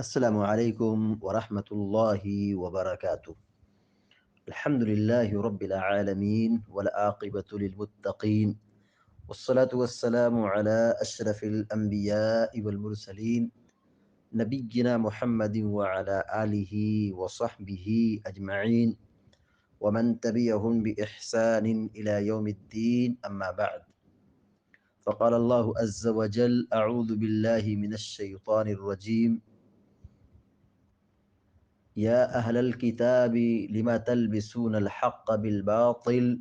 السلام عليكم ورحمة الله وبركاته. الحمد لله رب العالمين والعاقبة للمتقين، والصلاة والسلام على أشرف الأنبياء والمرسلين نبينا محمد وعلى آله وصحبه أجمعين ومن تبعهم بإحسان إلى يوم الدين، أما بعد. فقال الله عز وجل: أعوذ بالله من الشيطان الرجيم. يا أهل الكتاب لما تلبسون الحق بالباطل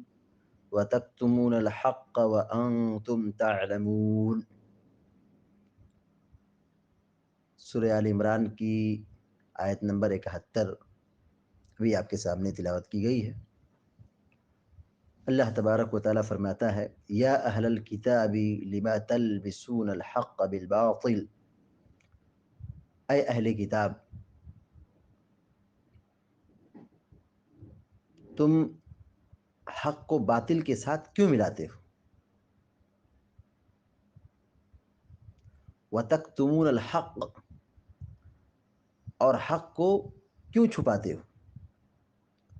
وتكتمون الحق وأنتم تعلمون. سورہ آل عمران کی آیت نمبر 71 ابھی آپ کے سامنے تلاوت کی گئی ہے۔ اللہ تبارک و تعالیٰ فرماتا ہے: یا اہل الکتاب لما تلبسون الحق بالباطل، اے اہل کتاب، تم حق کو باطل کے ساتھ کیوں ملاتے ہو؟ وَتَكْتُمُونَ الْحَقَّ، اور حق کو کیوں چھپاتے ہو؟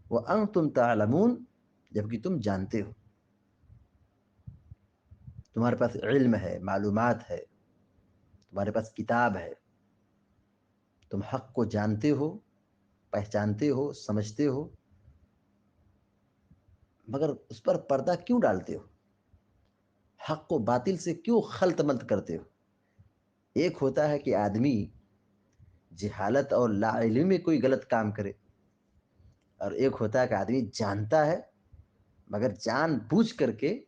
وَأَنْتُمْ تَعْلَمُونَ، جبکہ تم جانتے ہو، تمہارے پاس علم ہے، معلومات ہے، تمہارے پاس کتاب ہے، تم حق کو جانتے ہو، پہچانتے ہو، سمجھتے ہو، مگر اس پر پردہ کیوں ڈالتے ہو؟ حق کو باطل سے کیوں خلط ملط کرتے ہو؟ ایک ہوتا ہے کہ آدمی جہالت اور لا علمی میں کوئی غلط کام کرے، اور ایک ہوتا ہے کہ آدمی جانتا ہے مگر جان بوجھ کر کے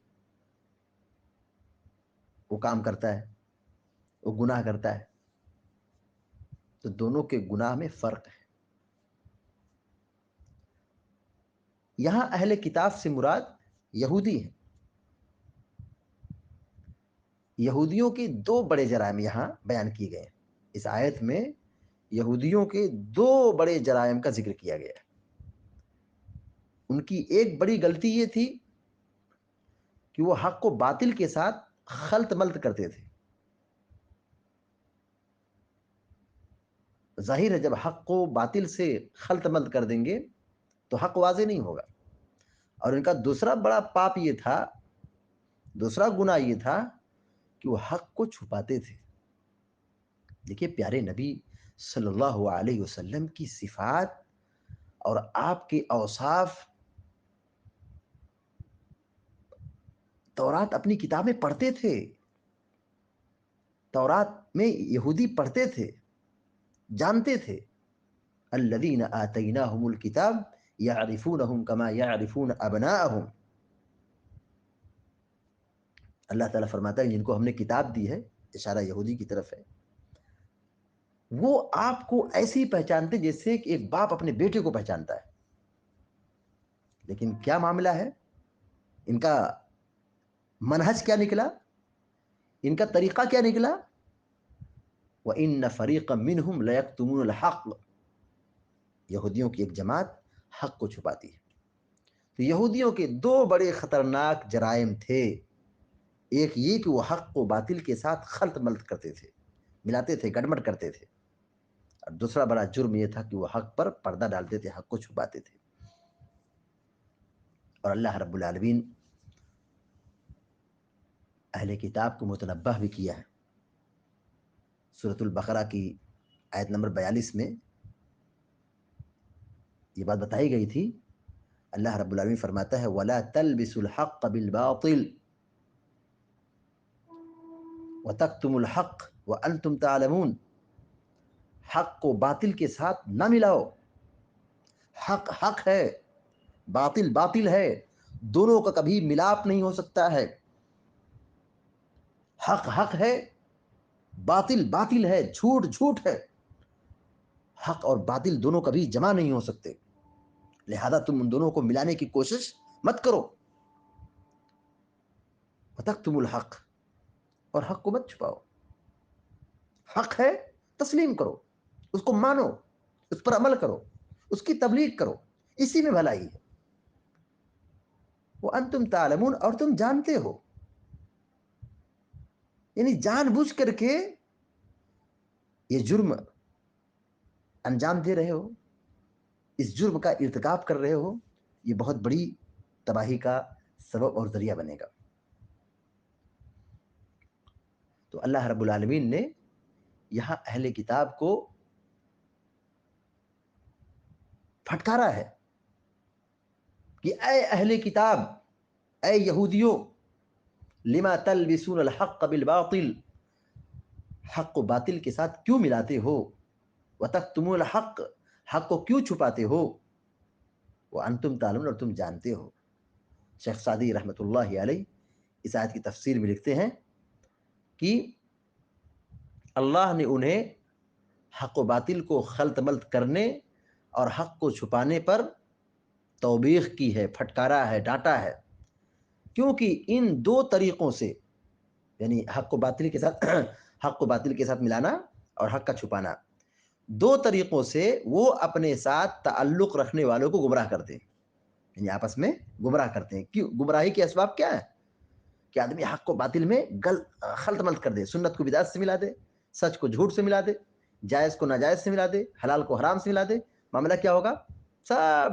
وہ کام کرتا ہے، وہ گناہ کرتا ہے۔ تو دونوں کے گناہ میں فرق ہے۔ یہاں اہل کتاب سے مراد یہودی ہیں۔ یہودیوں کے دو بڑے جرائم یہاں بیان کیے گئے ہیں۔ اس آیت میں یہودیوں کے دو بڑے جرائم کا ذکر کیا گیا ہے۔ ان کی ایک بڑی غلطی یہ تھی کہ وہ حق کو باطل کے ساتھ خلط ملط کرتے تھے۔ ظاہر ہے جب حق کو باطل سے خلط ملط کر دیں گے تو حق واضح نہیں ہوگا۔ اور ان کا دوسرا بڑا پاپ یہ تھا، دوسرا گناہ یہ تھا کہ وہ حق کو چھپاتے تھے۔ دیکھیے پیارے نبی صلی اللہ علیہ وسلم کی صفات اور آپ کے اوصاف تورات اپنی کتاب میں پڑھتے تھے، تورات میں یہودی پڑھتے تھے، جانتے تھے۔ الذین آتیناہم الکتاب یعرفونہم کما یعرفون ابناءہم۔ اللہ تعالیٰ فرماتا ہے جن کو ہم نے کتاب دی ہے، اشارہ یہودی کی طرف ہے، وہ آپ کو ایسے ہی پہچانتے جیسے کہ ایک باپ اپنے بیٹے کو پہچانتا ہے۔ لیکن کیا معاملہ ہے؟ ان کا منہج کیا نکلا؟ ان کا طریقہ کیا نکلا؟ وَإِنَّ فَرِيقًا مِّنْهُمْ لَيَكْتُمُونَ الْحَقَّ، یہودیوں کی ایک جماعت حق کو چھپاتی ہے۔ تو یہودیوں کے دو بڑے خطرناک جرائم تھے۔ ایک یہ کہ وہ حق کو باطل کے ساتھ خلط ملط کرتے تھے، ملاتے تھے، گڑبڑ کرتے تھے، اور دوسرا بڑا جرم یہ تھا کہ وہ حق پر پردہ ڈالتے تھے، حق کو چھپاتے تھے۔ اور اللہ رب العالمین اہل کتاب کو متنبہ بھی کیا ہے۔ سورۃ البقرہ کی آیت نمبر 42 میں یہ بات بتائی گئی تھی۔ اللہ رب العالمین فرماتا ہے: وَلَا تَلْبِسُوا الْحَقَّ بِالْبَاطِلِ وَتَكْتُمُوا الْحَقَّ وَأَنْتُمْ تَعْلَمُونَ۔ حق کو باطل کے ساتھ نہ ملاؤ۔ حق حق ہے، باطل باطل ہے، دونوں کا کبھی ملاپ نہیں ہو سکتا ہے۔ حق حق ہے، باطل باطل ہے، جھوٹ جھوٹ ہے۔ حق اور باطل دونوں کبھی جمع نہیں ہو سکتے، لہذا تم ان دونوں کو ملانے کی کوشش مت کرو۔ وَتَكْتُمُوا الْحَقَّ، اور حق کو مت چھپاؤ۔ حق ہے، تسلیم کرو، اس کو مانو، اس پر عمل کرو، اس کی تبلیغ کرو، اسی میں بھلائی ہے۔ وَأَنْتُمْ تَعْلَمُونَ، اور تم جانتے ہو، یعنی جان بوجھ کر کے یہ جرم انجام دے رہے ہو، اس جرم کا ارتکاب کر رہے ہو، یہ بہت بڑی تباہی کا سبب اور ذریعہ بنے گا۔ تو اللہ رب العالمین نے یہاں اہل کتاب کو پھٹکارا ہے کہ اے اہل کتاب، اے یہودیوں، لما تلبسون الحق بالباطل، حق کو باطل کے ساتھ کیوں ملاتے ہو، وتکتمون الحق، حق کو کیوں چھپاتے ہو، وانتم تعلمون، اور تم جانتے ہو۔ شیخ سعدی رحمۃ اللہ علیہ اس آیت کی تفسیر میں لکھتے ہیں کہ اللہ نے انہیں حق و باطل کو خلط ملط کرنے اور حق کو چھپانے پر توبیخ کی ہے، پھٹکارا ہے، ڈانٹا ہے، کیونکہ ان دو طریقوں سے، یعنی حق و باطل کے ساتھ حق کو باطل کے ساتھ ملانا اور حق کا چھپانا، دو طریقوں سے وہ اپنے ساتھ تعلق رکھنے والوں کو گمراہ کرتے ہیں، یعنی آپس میں گمراہ کرتے ہیں۔ کیوں گمراہی کے اسباب کیا ہے؟ کہ آدمی حق کو باطل میں خلط ملط کر دے، سنت کو بدعت سے ملا دے، سچ کو جھوٹ سے ملا دے، جائز کو ناجائز سے ملا دے، حلال کو حرام سے ملا دے، معاملہ کیا ہوگا؟ سب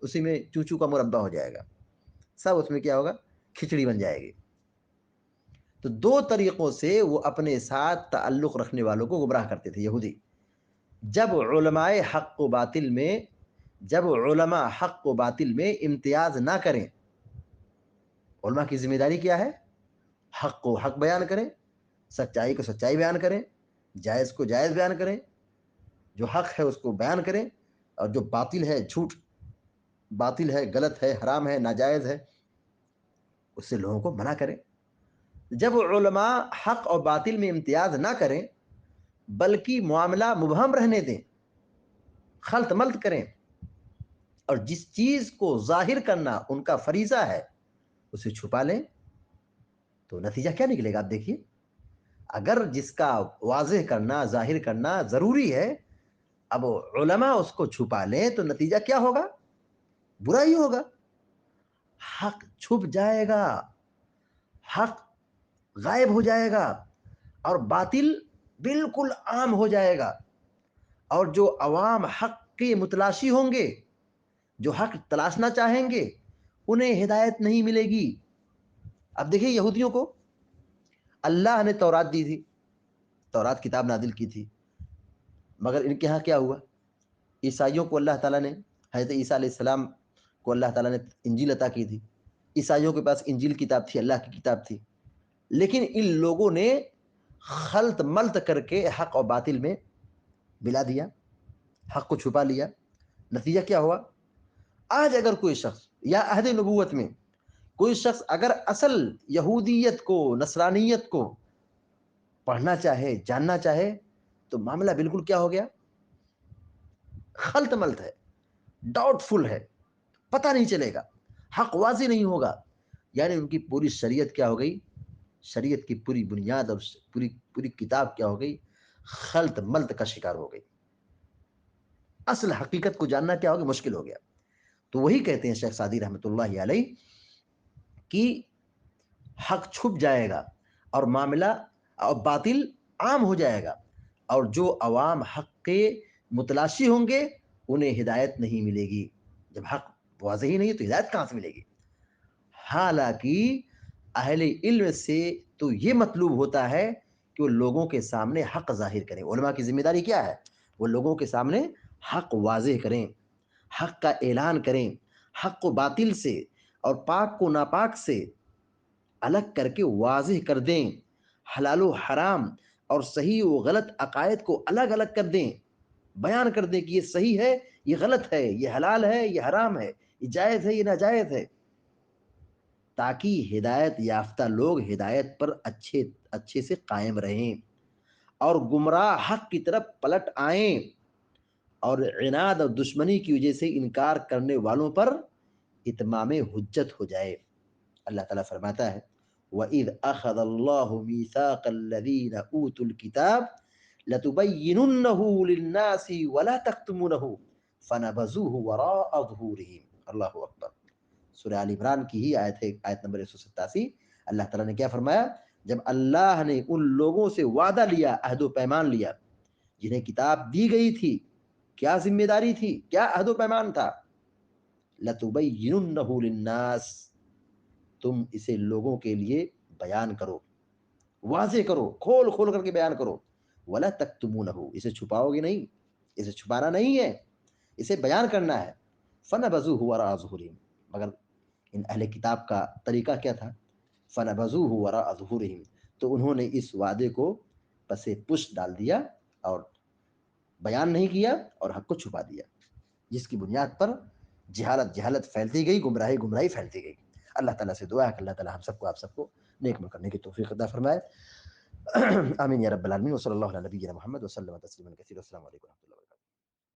اسی میں چوچو کا مربع ہو جائے گا، سب اس میں کیا ہوگا؟ کھچڑی بن جائے گی۔ تو دو طریقوں سے وہ اپنے ساتھ تعلق رکھنے والوں کو گمراہ کرتے تھے یہودی۔ جب علماء حق و باطل میں، جب علماء حق و باطل میں امتیاز نہ کریں، علماء کی ذمہ داری کیا ہے؟ حق کو حق بیان کریں، سچائی کو سچائی بیان کریں، جائز کو جائز بیان کریں، جو حق ہے اس کو بیان کریں، اور جو باطل ہے، جھوٹ، باطل ہے، غلط ہے، حرام ہے، ناجائز ہے، اس سے لوگوں کو منع کریں۔ جب علماء حق اور باطل میں امتیاز نہ کریں بلکہ معاملہ مبہم رہنے دیں، خلط ملط کریں، اور جس چیز کو ظاہر کرنا ان کا فریضہ ہے اسے چھپا لیں، تو نتیجہ کیا نکلے گا؟ آپ دیکھیے، اگر جس کا واضح کرنا، ظاہر کرنا ضروری ہے، اب علماء اس کو چھپا لیں تو نتیجہ کیا ہوگا؟ برا ہی ہوگا، حق چھپ جائے گا، حق غائب ہو جائے گا، اور باطل بالکل عام ہو جائے گا، اور جو عوام حق کے متلاشی ہوں گے، جو حق تلاشنا چاہیں گے، انہیں ہدایت نہیں ملے گی۔ اب دیکھیے، یہودیوں کو اللہ نے تورات دی تھی، تورات کتاب نازل کی تھی، مگر ان کے ہاں کیا ہوا؟ عیسائیوں کو اللہ تعالیٰ نے، حضرت عیسیٰ علیہ السلام کو اللہ تعالیٰ نے انجیل عطا کی تھی، عیسائیوں کے پاس انجیل کتاب تھی، اللہ کی کتاب تھی، لیکن ان لوگوں نے خلط ملط کر کے حق اور باطل میں ملا دیا، حق کو چھپا لیا۔ نتیجہ کیا ہوا؟ آج اگر کوئی شخص، یا عہد نبوت میں کوئی شخص اگر اصل یہودیت کو، نصرانیت کو پڑھنا چاہے، جاننا چاہے، تو معاملہ بالکل کیا ہو گیا؟ خلط ملط ہے، ڈاؤٹ فل ہے، پتہ نہیں چلے گا، حق واضح نہیں ہوگا، یعنی ان کی پوری شریعت کیا ہو گئی؟ شریعت کی پوری بنیاد اور پوری کتاب کیا ہو گئی؟ خلط ملط کا شکار ہو گئی، اصل حقیقت کو جاننا کیا ہوگا؟ مشکل ہو گیا۔ تو وہی کہتے ہیں شیخ سعدی رحمۃ اللہ علیہ کہ حق چھپ جائے گا اور معاملہ اور باطل عام ہو جائے گا، اور جو عوام حق کے متلاشی ہوں گے انہیں ہدایت نہیں ملے گی۔ جب حق واضح ہی نہیں ہے تو ہدایت کہاں سے ملے گی؟ حالانکہ اہل علم سے تو یہ مطلوب ہوتا ہے کہ وہ لوگوں کے سامنے حق ظاہر کریں۔ علماء کی ذمہ داری کیا ہے؟ وہ لوگوں کے سامنے حق واضح کریں، حق کا اعلان کریں، حق کو باطل سے اور پاک کو ناپاک سے الگ کر کے واضح کر دیں، حلال و حرام اور صحیح و غلط عقائد کو الگ الگ کر دیں، بیان کر دیں کہ یہ صحیح ہے، یہ غلط ہے، یہ حلال ہے، یہ حرام ہے، یہ جائز ہے، یہ ناجائز ہے، تاکہ ہدایت یافتہ لوگ ہدایت پر اچھے سے قائم رہیں اور گمراہ حق کی طرف پلٹ آئیں، اور عناد اور دشمنی کی وجہ سے انکار کرنے والوں پر اتمام حجت ہو جائے۔ اللہ تعالیٰ فرماتا ہے وَإِذْ أَخَذَ اللَّهُ مِيثَاقَ الَّذِينَ أُوتُوا الْكِتَابَ لَتُبَيِّنُنَّهُ لِلنَّاسِ وَلَا تَكْتُمُونَهُ فَنَبَذُوهُ وَرَاءَ ظُهُورِهِمْ۔ اللہ اکبر۔ سورہ آل عمران کی ہی آیت ہے، آیت نمبر 187۔ اللہ تعالیٰ نے کیا فرمایا؟ جب اللہ نے ان لوگوں سے وعدہ لیا، عہد و پیمان لیا، جنہیں کتاب دی گئی تھی کیا ذمہ داری تھی، کیا عہد و پیمان تھا؟ لَتُبَيِّنُنَّهُ لِلنَّاسِ، تم اسے لوگوں کے لیے بیان کرو، واضح کرو، کھول کھول کر کے بیان کرو. وَلَا تَكْتُمُونَهُ، اسے چھپاؤ گے نہیں، اسے چھپانا نہیں ہے، اسے بیان کرنا ہے. فَنَبَذُوهُ وَرَاءَ ظُهُورِهِمْ، مگر ان اہل کتاب کا طریقہ کیا تھا؟ فَنَبَذُوهُ وَرَاءَ ظُهُورِهِمْ، تو انہوں نے اس وعدے کو پس پشت ڈال دیا اور بیان نہیں کیا اور حق کو چھپا دیا، جس کی بنیاد پر جہالت پھیلتی گئی، گمراہی پھیلتی گئی. اللہ تعالیٰ سے دعا ہے کہ اللہ تعالیٰ ہم سب کو آپ سب کو نیک عمل کرنے کی توفیق عطا فرمائے. آمین یا رب العالمین. وصلی اللہ علی نبینا محمد وسلم تسلیما کثیرا. السلام علیکم و رحمۃ اللہ.